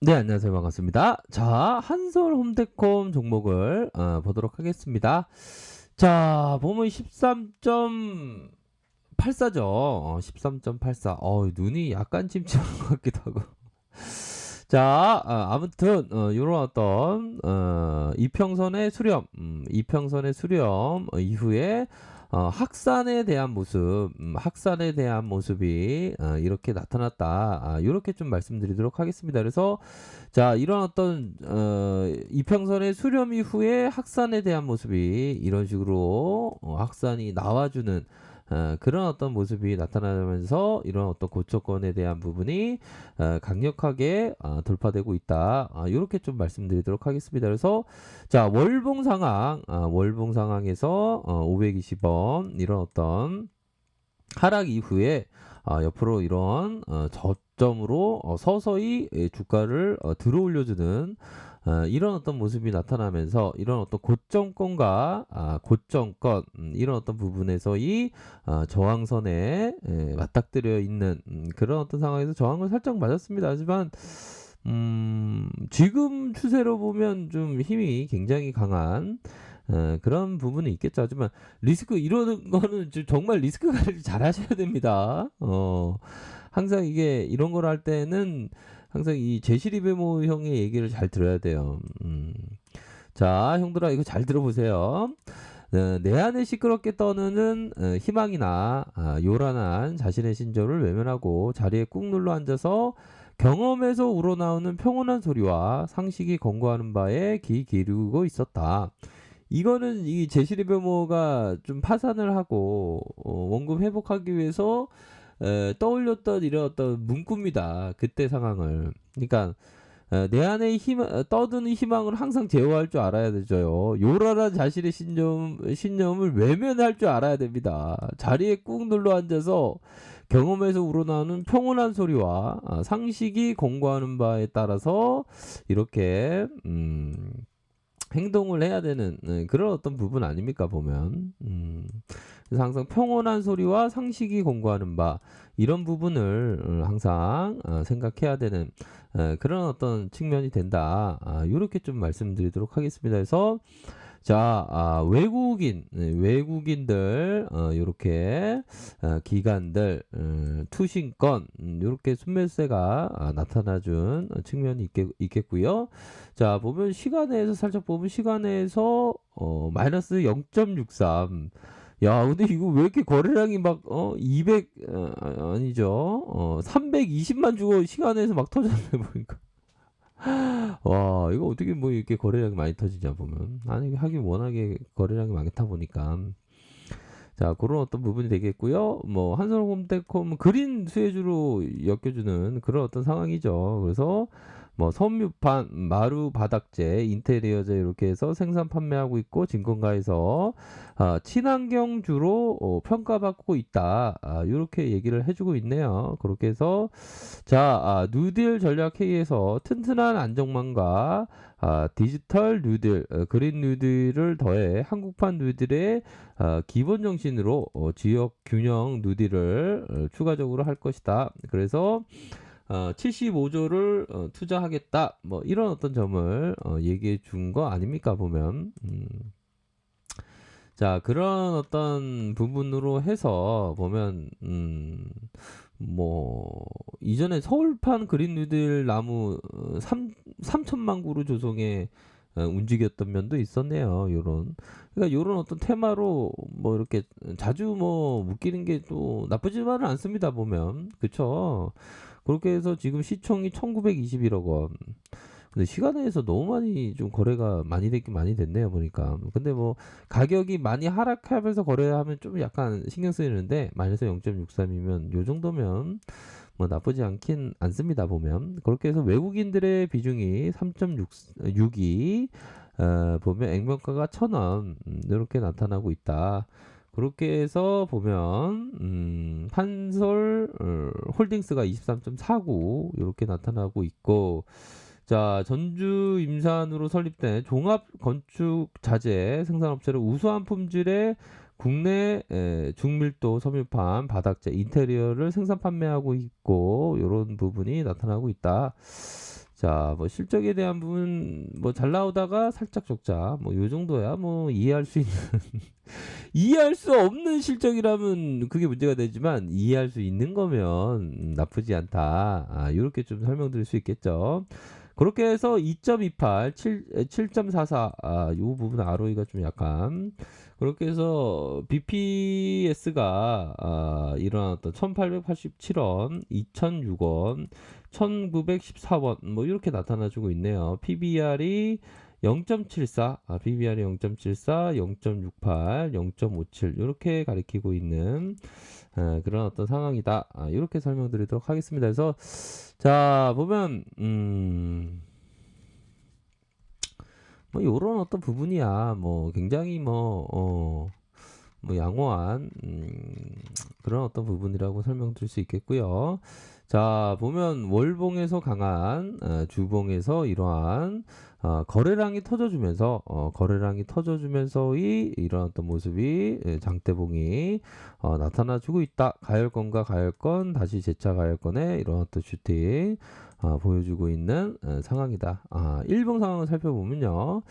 네, 안녕하세요. 반갑습니다. 자, 한솔 홈데콤 종목을 보도록 하겠습니다. 자, 보면 13.84죠. 13.84. 눈이 약간 침침한 것 같기도 하고. 자, 아무튼 요런 어떤 이평선의 수렴, 이평선의 수렴 이후에 확산에 대한 모습, 확산에 대한 모습이 이렇게 나타났다. 요렇게 좀 말씀드리도록 하겠습니다. 그래서 자, 이런 어떤 이평선의 수렴 이후에 확산에 대한 모습이 이런 식으로 확산이 나와주는 그런 어떤 모습이 나타나면서 이런 어떤 고점권에 대한 부분이 강력하게 돌파되고 있다. 이렇게 좀 말씀드리도록 하겠습니다. 그래서 자, 월봉 상황, 월봉 상황에서 520원 이런 어떤 하락 이후에 옆으로 이런 저점으로 서서히 주가를 들어올려주는 이런 어떤 모습이 나타나면서 이런 어떤 고점권과 고점권 이런 어떤 부분에서의 저항선에 맞닥뜨려 있는 그런 어떤 상황에서 저항을 살짝 맞았습니다. 하지만 지금 추세로 보면 좀 힘이 굉장히 강한 그런 부분이 있겠죠. 하지만 리스크 이러는 거는 정말 리스크 관리 잘 하셔야 됩니다. 항상 이게 이런 걸 할 때는 항상 이 제시리 베모 형의 얘기를 잘 들어야 돼요. 자, 형들아 이거 잘 들어보세요. 내 안에 시끄럽게 떠드는 희망이나 요란한 자신의 신조를 외면하고 자리에 꾹 눌러 앉아서 경험에서 우러나오는 평온한 소리와 상식이 권고하는 바에 귀 기울이고 있었다. 이거는 이 제시리 베모가 좀 파산을 하고 원금 회복하기 위해서 떠올렸던 이런 어떤 문구입니다. 그때 상황을. 그러니까 내 안에 떠드는 희망을 항상 제어할 줄 알아야 되죠. 요란한 자신의 신념을 외면할 줄 알아야 됩니다. 자리에 꾹 눌러 앉아서 경험에서 우러나오는 평온한 소리와 상식이 공고하는 바에 따라서 이렇게 행동을 해야 되는 그런 어떤 부분 아닙니까 보면. 그래서 항상 평온한 소리와 상식이 공고하는 바 이런 부분을 항상 생각해야 되는 그런 어떤 측면이 된다. 이렇게 좀 말씀드리도록 하겠습니다. 그래서 자, 외국인들 요렇게 기관들 투신권 요렇게 순매수세가 나타나준 측면이 있겠고요. 자, 보면 시간에서 살짝 보면 시간에서 마이너스 0.63. 야, 근데 이거 왜 이렇게 거래량이 막 200 아니죠. 320만 주고 시간에서 막 터졌네 보니까. 와, 이거 어떻게 뭐 이렇게 거래량이 많이 터지냐 보면. 아니, 하긴 워낙에 거래량이 많다 보니까. 자, 그런 어떤 부분이 되겠고요. 뭐, 한솔홈닷컴은 그린 수혜주로 엮여주는 그런 어떤 상황이죠. 그래서 뭐, 섬유판, 마루 바닥재, 인테리어재 이렇게 해서 생산 판매하고 있고, 증권가에서 친환경주로 평가받고 있다. 이렇게 얘기를 해주고 있네요. 그렇게 해서 자, 뉴딜 전략 회의에서 튼튼한 안정망과 디지털 뉴딜, 그린 뉴딜을 더해 한국판 뉴딜의 기본 정신으로 지역 균형 뉴딜을 추가적으로 할 것이다. 그래서 75조를 투자하겠다. 뭐 이런 어떤 점을 얘기해 준 거 아닙니까 보면. 자, 그런 어떤 부분으로 해서 보면 뭐 이전에 서울판 그린 뉴딜 나무 3천만 그루 조성에 움직였던 면도 있었네요. 요런. 그러니까 요런 어떤 테마로 뭐 이렇게 자주 뭐 묶이는 게 또 나쁘지만은 않습니다. 보면. 그쵸? 그렇게 해서 지금 시총이 1921억 원. 근데 시간에서 너무 많이 좀 거래가 많이 됐긴 많이 됐네요 보니까. 근데 뭐 가격이 많이 하락하면서 거래하면 좀 약간 신경 쓰이는데 마이너스 0.63이면 요 정도면 뭐 나쁘지 않긴 않습니다 보면. 그렇게 해서 외국인들의 비중이 3.62 보면 액면가가 1,000원 이렇게 나타나고 있다. 그렇게 해서 보면 한솔 홀딩스가 23.49 이렇게 나타나고 있고, 자, 전주 임산으로 설립된 종합 건축 자재 생산업체로 우수한 품질의 국내 중밀도 섬유판, 바닥재, 인테리어를 생산 판매하고 있고 이런 부분이 나타나고 있다. 자, 뭐 실적에 대한 부분 뭐 잘 나오다가 살짝 적자 뭐 요 정도야 뭐 이해할 수 있는 이해할 수 없는 실적이라면 그게 문제가 되지만 이해할 수 있는 거면 나쁘지 않다. 요렇게 좀 설명드릴 수 있겠죠. 그렇게 해서 2.28, 7.44, 요 부분 ROE가 좀 약간. 그렇게 해서 BPS가 이런 어떤 1887원, 2006원, 1914원, 뭐 이렇게 나타나주고 있네요. PBR이 0.74, PBR이 0.74, 0.68, 0.57 이렇게 가리키고 있는 그런 어떤 상황이다. 이렇게 설명드리도록 하겠습니다. 그래서 자 보면 뭐 요런 어떤 부분이야 뭐 굉장히 뭐 양호한 그런 어떤 부분이라고 설명드릴 수 있겠고요. 자 보면 월봉에서 강한 주봉에서 이러한 거래량이 터져주면서 거래량이 터져주면서의 이런 어떤 모습이 장대봉이 나타나주고 있다. 가열권과 가열권 다시 재차 가열권에 이런 어떤 슈팅 보여주고 있는 상황이다. 일봉 상황을 살펴보면요.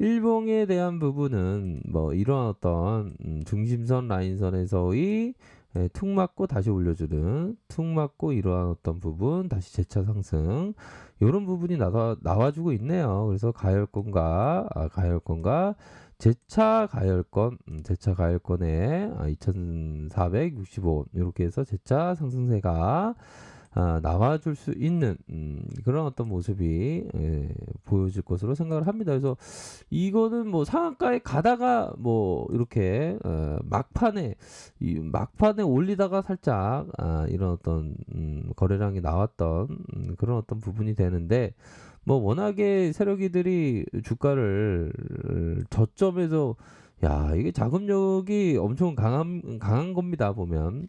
일봉에 대한 부분은 뭐 이런 어떤 중심선 라인선에서의 툭 맞고 다시 올려주는 툭 맞고 이러한 어떤 부분 다시 재차 상승 이런 부분이 나와주고 있네요. 그래서 가열권과 재차 가열권 재차 가열권에 2465 이렇게 해서 재차 상승세가 나와줄 수 있는 그런 어떤 모습이 보여질 것으로 생각을 합니다. 그래서 이거는 뭐 상한가에 가다가 뭐 이렇게 막판에 올리다가 살짝 이런 어떤 거래량이 나왔던 그런 어떤 부분이 되는데 뭐 워낙에 세력이들이 주가를 저점에서 이게 자금력이 엄청 강한 겁니다. 보면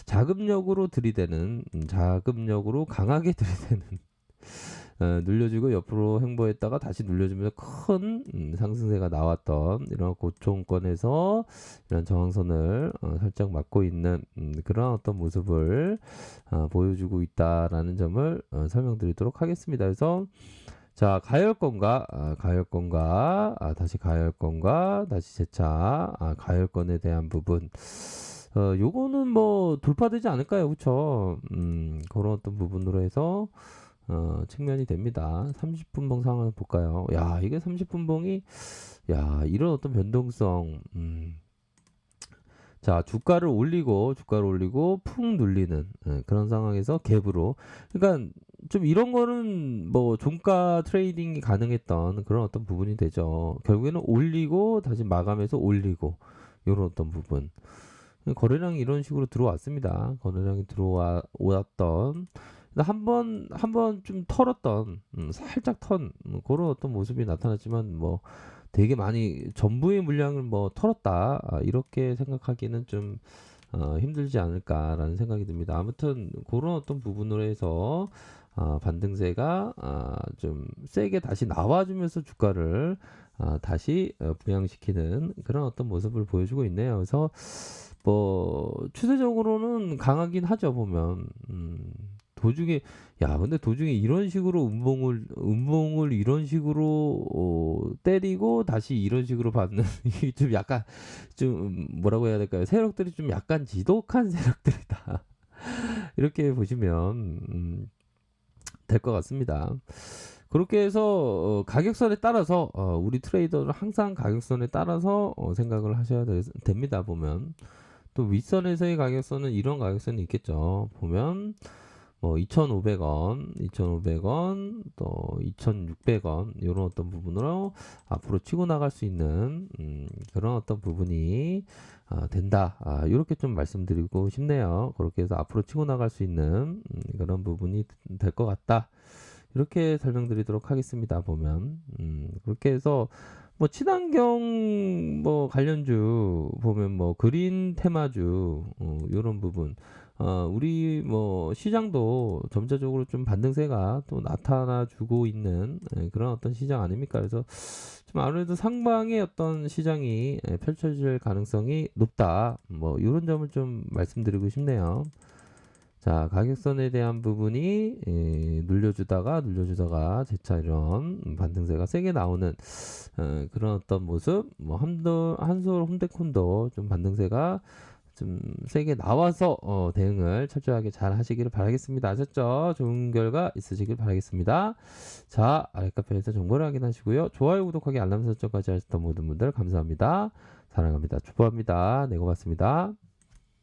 자금력으로 들이대는 자금력으로 강하게 들이대는 눌려주고 옆으로 횡보했다가 다시 눌려주면서 큰 상승세가 나왔던 이런 고점권에서 이런 저항선을 살짝 막고 있는 그런 어떤 모습을 보여주고 있다라는 점을 설명드리도록 하겠습니다. 그래서 자 가열권과 다시 가열권과 다시 재차 가열권에 대한 부분 요거는 뭐 돌파되지 않을까요? 그쵸? 그런 어떤 부분으로 해서 측면이 됩니다. 30분봉 상황을 볼까요? 이게 30분봉이 이런 어떤 변동성 자 주가를 올리고 푹 눌리는 그런 상황에서 갭으로 그러니까 좀 이런 거는 뭐 종가 트레이딩이 가능했던 그런 어떤 부분이 되죠. 결국에는 올리고 다시 마감해서 올리고 이런 어떤 부분 거래량이 이런 식으로 들어왔습니다. 거래량이 들어왔던 한번 좀 털었던 살짝 턴 그런 어떤 모습이 나타났지만 뭐 되게 많이 전부의 물량을 뭐 털었다 이렇게 생각하기는 좀 힘들지 않을까라는 생각이 듭니다. 아무튼 그런 어떤 부분으로 해서 반등세가 좀 세게 다시 나와주면서 주가를 다시 부양시키는 그런 어떤 모습을 보여주고 있네요. 그래서 뭐 추세적으로는 강하긴 하죠. 보면 도중에 근데 도중에 이런 식으로 음봉을 이런 식으로 때리고 다시 이런 식으로 받는 이게 좀 약간 좀 뭐라고 해야 될까요? 세력들이 좀 약간 지독한 세력들이다. 이렇게 보시면 될 것 같습니다. 그렇게 해서 가격선에 따라서 우리 트레이더는 항상 가격선에 따라서 생각을 하셔야 됩니다. 보면 또 윗선에서의 가격선은 이런 가격선이 있겠죠. 보면 뭐 2,500원, 또 2,600원 이런 어떤 부분으로 앞으로 치고 나갈 수 있는 그런 어떤 부분이 된다. 이렇게 좀 말씀드리고 싶네요. 그렇게 해서 앞으로 치고 나갈 수 있는 그런 부분이 될 것 같다. 이렇게 설명드리도록 하겠습니다. 보면 그렇게 해서 뭐 친환경 뭐 관련주 보면 뭐 그린 테마주 이런 부분 우리 뭐 시장도 점차적으로 좀 반등세가 또 나타나 주고 있는 그런 어떤 시장 아닙니까? 그래서 좀 아무래도 상방의 어떤 시장이 펼쳐질 가능성이 높다. 뭐 이런 점을 좀 말씀드리고 싶네요. 자, 가격선에 대한 부분이 눌려주다가 재차 이런 반등세가 세게 나오는 그런 어떤 모습. 뭐 한솔 홈데콘도 좀 반등세가 좀 세게 나와서 대응을 철저하게 잘 하시기를 바라겠습니다. 아셨죠? 좋은 결과 있으시길 바라겠습니다. 자, 아랫카페에서 정보를 확인하시고요. 좋아요, 구독하기, 알람 설정까지 하셨던 모든 분들 감사합니다. 사랑합니다. 축복합니다. 네, 고맙습니다.